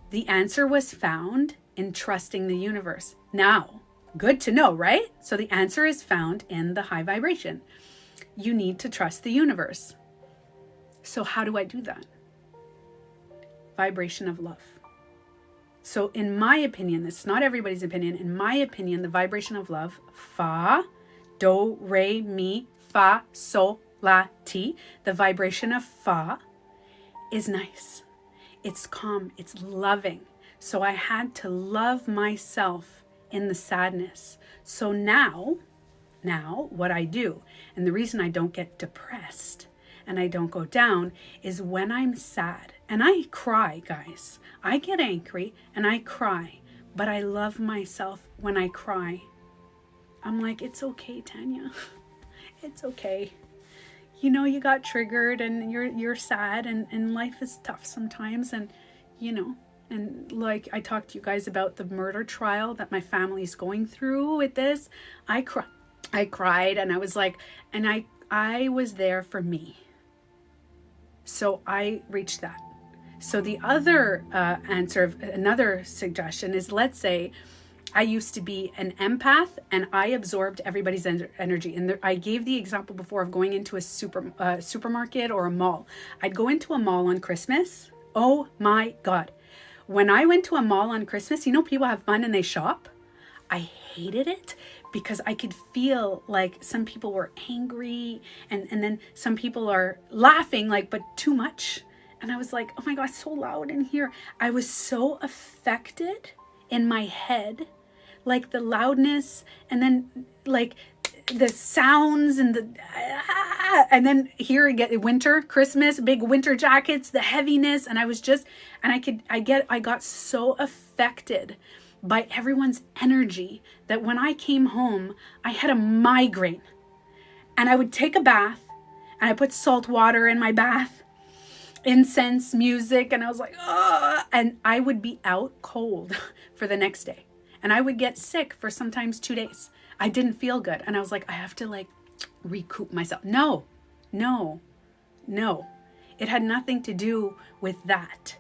Speaker 1: The answer was found in trusting the universe. Now, good to know, right? So the answer is found in the high vibration. You need to trust the universe. So how do I do that? Vibration of love. So in my opinion, this is not everybody's opinion. In my opinion, the vibration of love, fa, do, re, mi, fa, sol, la, ti. The vibration of fa is nice. It's calm. It's loving. So I had to love myself in the sadness. So now what I do, and the reason I don't get depressed and I don't go down is when I'm sad. And I cry, guys. I get angry and I cry. But I love myself when I cry. I'm like, it's okay, Tanya. It's okay. You know, you got triggered and you're sad and life is tough sometimes. And, you know, and like I talked to you guys about the murder trial that my family's going through with this. I cried and I was like, and I was there for me. So I reached that. So the other another suggestion is, let's say I used to be an empath and I absorbed everybody's energy. And I gave the example before of going into a supermarket or a mall. I'd go into a mall on Christmas. Oh my God. When I went to a mall on Christmas, you know, people have fun and they shop. I hated it because I could feel like some people were angry and then some people are laughing, like, but too much. And I was like, oh my God, so loud in here. I was so affected in my head, like the loudness and then like the sounds and and then here again, winter, Christmas, big winter jackets, the heaviness. And I was just, and I got so affected by everyone's energy that when I came home, I had a migraine. And I would take a bath and I put salt water in my bath, incense, music, and I was like, ugh, and I would be out cold for the next day. And I would get sick for sometimes 2 days. I didn't feel good. And I was like, I have to like recoup myself. No. It had nothing to do with that.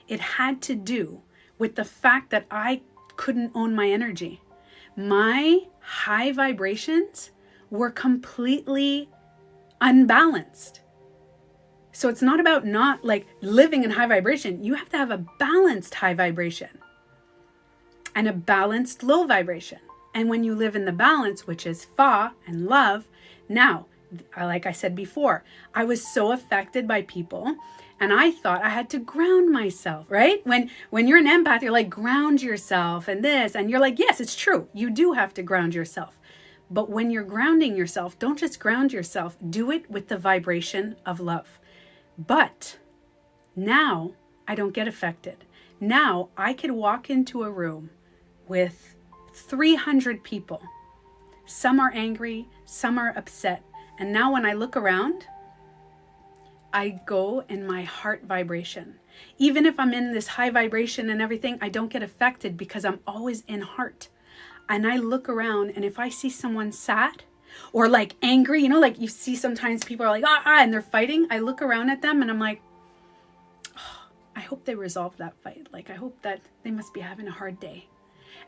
Speaker 1: It had to do with the fact that I couldn't own my energy. My high vibrations were completely unbalanced. So it's not about not like living in high vibration. You have to have a balanced high vibration and a balanced low vibration. And when you live in the balance, which is fa and love, now, like I said before, I was so affected by people and I thought I had to ground myself, right? When you're an empath, you're like, ground yourself and this, and you're like, yes, it's true. You do have to ground yourself. But when you're grounding yourself, don't just ground yourself, do it with the vibration of love. But now I don't get affected. Now I could walk into a room with 300 people. Some are angry, some are upset. And now when I look around, I go in my heart vibration. Even if I'm in this high vibration and everything, I don't get affected because I'm always in heart. And I look around and if I see someone sad or like angry, you know, like you see sometimes people are like, and they're fighting. I look around at them and I'm like, oh, I hope they resolve that fight. Like, I hope that they must be having a hard day.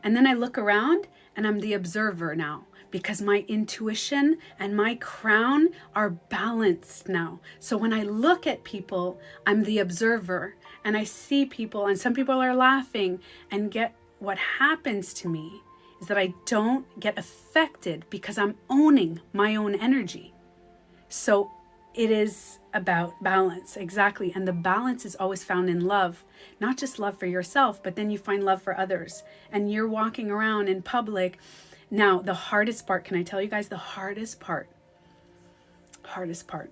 Speaker 1: And then I look around and I'm the observer now because my intuition and my crown are balanced now. So when I look at people, I'm the observer and I see people and some people are laughing and what happens to me is that I don't get affected because I'm owning my own energy. So it is about balance, exactly. And the balance is always found in love, not just love for yourself, but then you find love for others. And you're walking around in public Now, the hardest part, can I tell you guys the hardest part,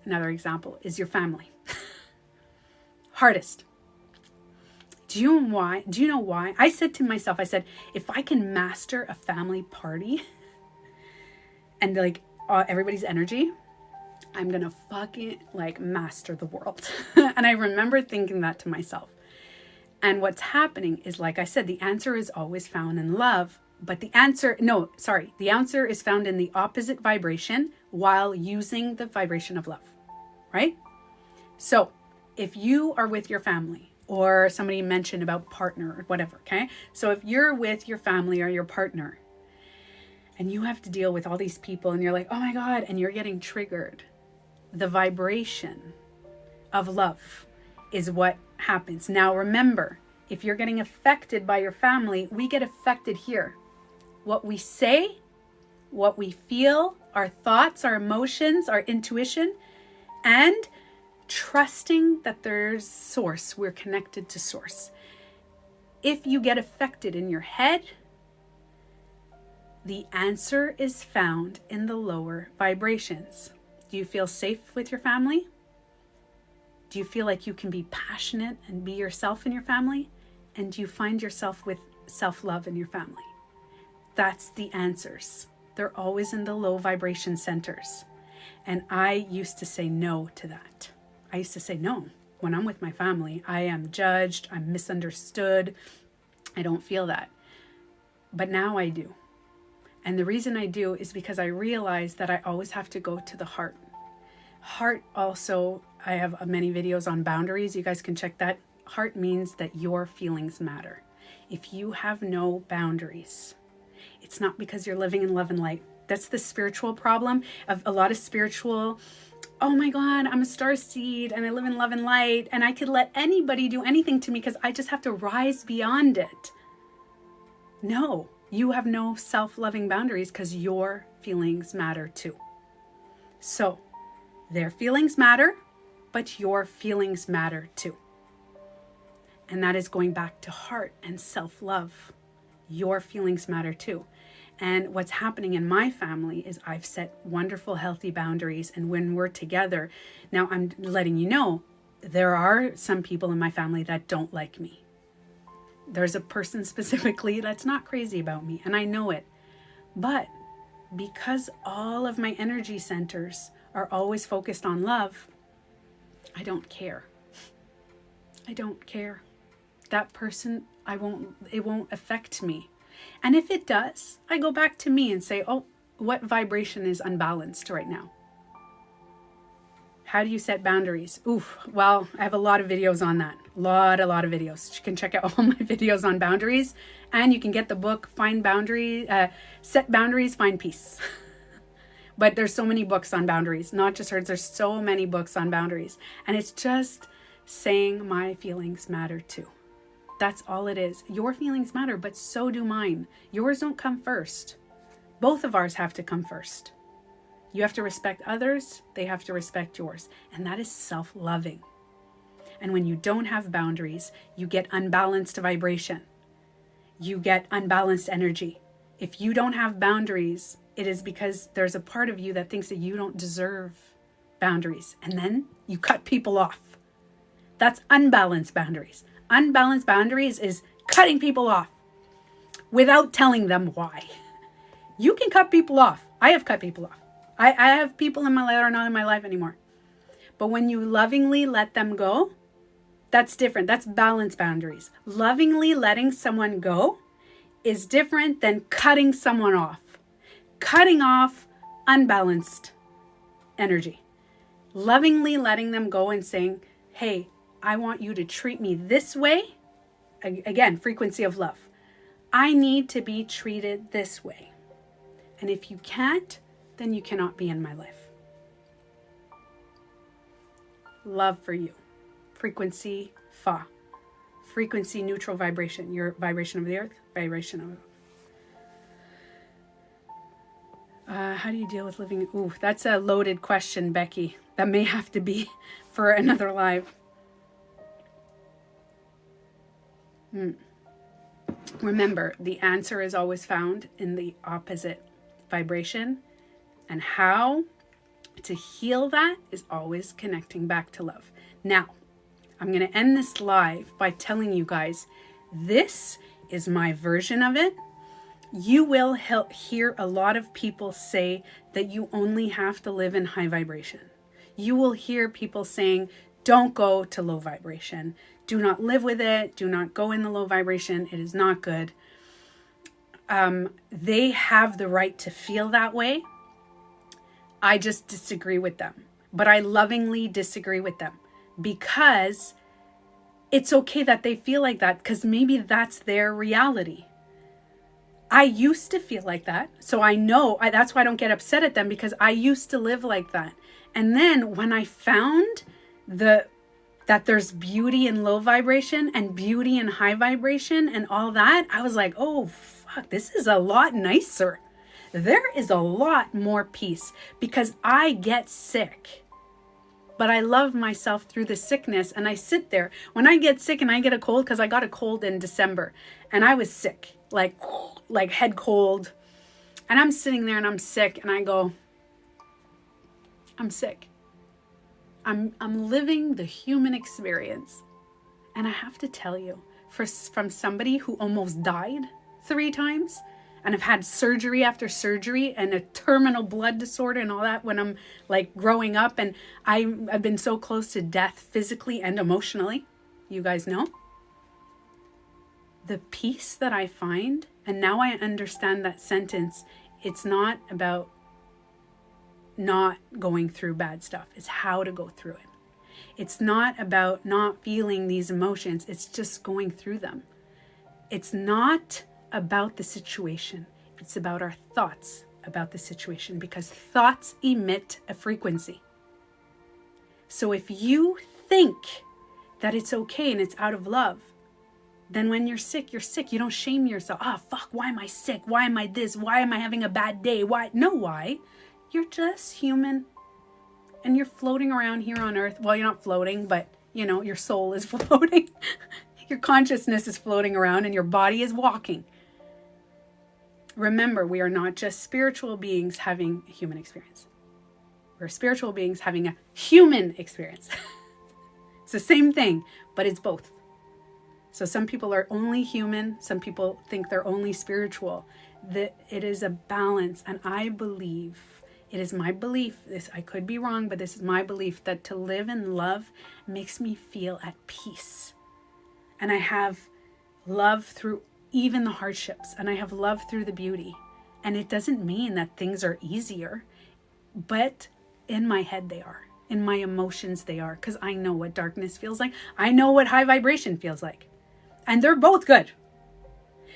Speaker 1: another example, is your family. Hardest. Do you know why? I said to myself, I said, if I can master a family party and like everybody's energy, I'm going to fucking like master the world. And I remember thinking that to myself. And what's happening is, like I said, the answer is always found in love. But the answer is found in the opposite vibration while using the vibration of love, right? So if you are with your family, or somebody mentioned about partner or whatever, okay? So if you're with your family or your partner and you have to deal with all these people and you're like, oh my God, and you're getting triggered, the vibration of love is what happens. Now remember, if you're getting affected by your family, we get affected here. What we say, what we feel, our thoughts, our emotions, our intuition, and trusting that there's source. We're connected to source. If you get affected in your head, the answer is found in the lower vibrations. Do you feel safe with your family? Do you feel like you can be passionate and be yourself in your family? And do you find yourself with self-love in your family? That's the answers. They're always in the low vibration centers. And I used to say no to that. I used to say no. When I'm with my family, I am judged, I'm misunderstood. I don't feel that. But now I do. And the reason I do is because I realize that I always have to go to the heart. Heart also, I have many videos on boundaries. You guys can check that. Heart means that your feelings matter. If you have no boundaries, it's not because you're living in love and light. That's the spiritual problem of a lot of spiritual, oh my God, I'm a star seed and I live in love and light and I could let anybody do anything to me because I just have to rise beyond it. No, you have no self-loving boundaries because your feelings matter too. So their feelings matter, but your feelings matter too. And that is going back to heart and self-love. Your feelings matter too. And what's happening in my family is I've set wonderful, healthy boundaries. And when we're together, now I'm letting you know, there are some people in my family that don't like me. There's a person specifically that's not crazy about me, and I know it. But because all of my energy centers are always focused on love, I don't care. I don't care. That person, it won't affect me. And if it does, I go back to me and say, oh, what vibration is unbalanced right now? How do you set boundaries? Oof, well, I have a lot of videos on that. A lot of videos. You can check out all my videos on boundaries, and you can get the book, Set Boundaries, Find Peace. But there's so many books on boundaries, not just hers. There's so many books on boundaries. And it's just saying my feelings matter too. That's all it is. Your feelings matter, but so do mine. Yours don't come first. Both of ours have to come first. You have to respect others. They have to respect yours. And that is self-loving. And when you don't have boundaries, you get unbalanced vibration. You get unbalanced energy. If you don't have boundaries, it is because there's a part of you that thinks that you don't deserve boundaries. And then you cut people off. That's unbalanced boundaries. Unbalanced boundaries is cutting people off without telling them why. You can cut people off. I have cut people off. I have people in my life that are not in my life anymore. But when you lovingly let them go, that's different. That's balanced boundaries. Lovingly letting someone go is different than cutting someone off. Cutting off unbalanced energy. Lovingly letting them go and saying, hey, I want you to treat me this way. Again, frequency of love. I need to be treated this way. And if you can't, then you cannot be in my life. Love for you. Frequency Fa. Frequency neutral vibration. Your vibration of the earth, vibration of... how do you deal with living... Ooh, that's a loaded question, Becky. That may have to be for another live. Remember, the answer is always found in the opposite vibration, and how to heal that is always connecting back to love. Now, I'm going to end this live by telling you guys, this is my version of it. You will hear a lot of people say that you only have to live in high vibration. You will hear people saying, don't go to low vibration. Do not live with it. Do not go in the low vibration. It is not good. They have the right to feel that way. I just disagree with them. But I lovingly disagree with them, because it's okay that they feel like that, because maybe that's their reality. I used to feel like that. So I know, that's why I don't get upset at them, because I used to live like that. And then when I found that there's beauty in low vibration and beauty in high vibration and all that, I was like, oh, fuck, this is a lot nicer. There is a lot more peace, because I get sick, but I love myself through the sickness. And I sit there when I get sick and I get a cold, because I got a cold in December and I was sick, like head cold. And I'm sitting there and I'm sick, and I go, I'm sick. I'm living the human experience. And I have to tell you, from somebody who almost died 3 times, and I've had surgery after surgery and a terminal blood disorder and all that when I'm like growing up, and I've been so close to death physically and emotionally, you guys know. The peace that I find, and now I understand that sentence, it's not about not going through bad stuff. It's how to go through it. It's not about not feeling these emotions. It's just going through them. It's not about the situation. It's about our thoughts about the situation, because thoughts emit a frequency. So if you think that it's okay and it's out of love, then when you're sick, you're sick. You don't shame yourself. Ah, fuck, why am I sick? Why am I this? Why am I having a bad day? Why? No, why? You're just human, and you're floating around here on earth. Well, you're not floating, but you know, your soul is floating. Your consciousness is floating around, and your body is walking. Remember, we are not just spiritual beings having a human experience. We're spiritual beings having a human experience. It's the same thing, but it's both. So some people are only human. Some people think they're only spiritual. That it is a balance. And I believe, it is my belief, I could be wrong, but this is my belief, that to live in love makes me feel at peace. And I have love through even the hardships, and I have love through the beauty. And it doesn't mean that things are easier, but in my head they are. In my emotions they are, because I know what darkness feels like. I know what high vibration feels like. And they're both good.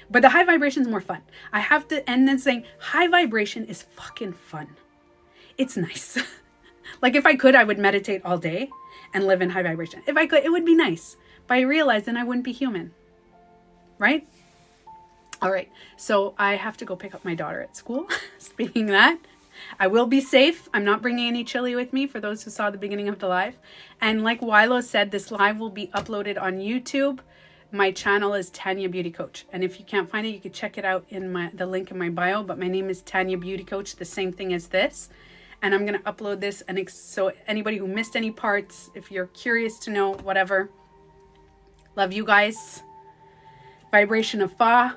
Speaker 1: But the high vibration is more fun. I have to end this saying, high vibration is fucking fun. It's nice. Like if I could, I would meditate all day and live in high vibration. If I could, it would be nice. But I realized then I wouldn't be human. Right? All right. So I have to go pick up my daughter at school. Speaking of that, I will be safe. I'm not bringing any chili with me, for those who saw the beginning of the live. And like Wilo said, this live will be uploaded on YouTube. My channel is Tanya Beauty Coach. And if you can't find it, you can check it out in the link in my bio. But my name is Tanya Beauty Coach, the same thing as this. And I'm going to upload this. And so anybody who missed any parts, if you're curious to know, whatever. Love you guys. Vibration of Fa.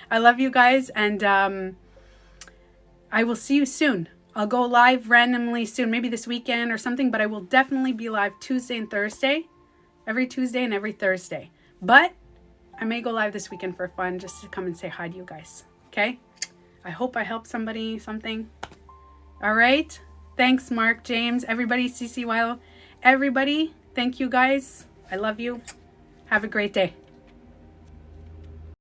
Speaker 1: I love you guys. And I will see you soon. I'll go live randomly soon. Maybe this weekend or something. But I will definitely be live Tuesday and Thursday. Every Tuesday and every Thursday. But I may go live this weekend for fun, just to come and say hi to you guys. Okay? I hope I helped somebody, something. All right? Thanks, Mark, James, everybody, CC Wilo. Everybody, thank you guys. I love you. Have a great day.